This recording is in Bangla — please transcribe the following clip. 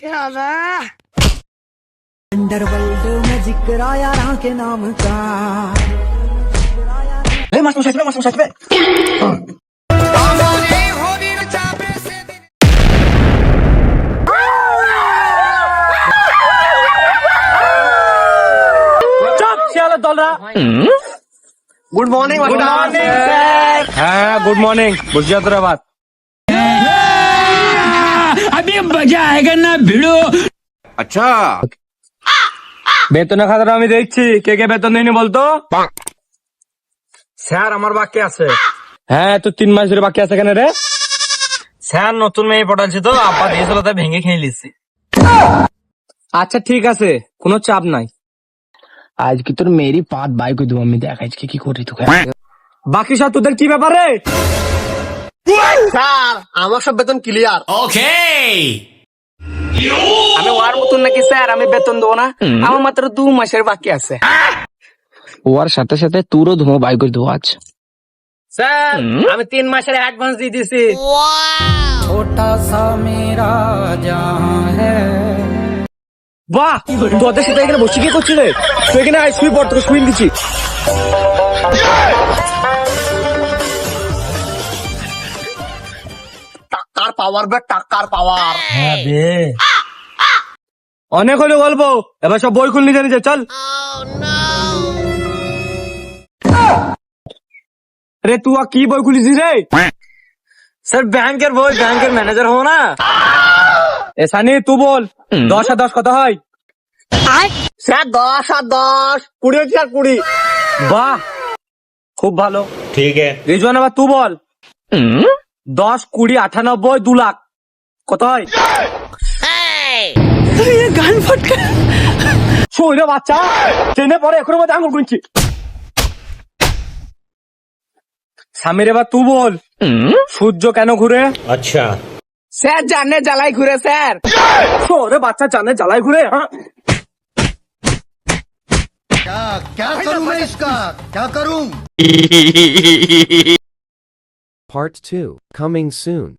क्या था? अंडरवर्ल्ड में जिक्र आया राह के नाम का। मस्त मस्त गुड मॉर्निंग হ্যাঁ গুড মর্নিং বসে তোর বাদ अभी मजा आएगा ना भिड़ो। আচ্ছা বেতনের খাতাটা আমি দেখছি কে কে বেতন দেয়নি বলতো স্যার আমার বাকি আছে। হ্যাঁ তো 3 মাস ধরে বাকি আছে কেন রে স্যার নতুন মেয়ে পটাচ্ছি তো আব্বা দিয়েছিল তাই ভেঙে খেয়ে নিচ্ছি। আচ্ছা ঠিক আছে কোনো চাপ নাই আজকে তোর মেরি পাত বাই করে দেবো আমি, দেখ আজকে কি করি তোকে। বাকি সব তোদের কি ব্যাপার রে স্যার আমার সব বেতন ক্লিয়ার। আমি ওর মতন নাকি স্যার আমি বেতন দেবো না, আমার মাত্র 2 মাসের বাকি আছে। ওর সাথে সাথে তোরও ধুমো বাই করে দেবো আজ। স্যার আমি 3 মাসের অ্যাডভান্স দিয়ে দিছি। छोटा सा मेरा जहां है। বাহ তোদের সাথে এখানে বসে কি করছিস রে তুই এখানে আই শুই পড় তোকে শুই দিচ্ছি টাকার পাওয়ার বে টাকার পাওয়ার। হ্যাঁ বে অনেক হলো গল্প এবার সব বই খুলনি জানি চল রে তুই কি বই খুলিস রে স্যার ব্যাংকের বই, ব্যাংকের ম্যানেজার হবো না। এ সানি তুই বল 10 আর 10 কত হয় স্যার 10 আর 10 20 আর 20। বাহ খুব ভালো ठीक है। রিজওয়ান আবার তুই বল 10 20 98 2 লাখ কত হয় गान फट गया। শোনে বাচ্চা ট্রেনে পরে এখনো মধ্যে আঙুল গুনছি সামির এবার তুই বল সূর্য কেন ঘুরে अच्छा স্যার জানে জ্বালাই ঘুরে স্যার। শোরে বাচ্চা জানে জ্বালায় ঘুরে হ্যাঁ क्या करूं मैं इसका, क्या करूं? Part 2, coming soon.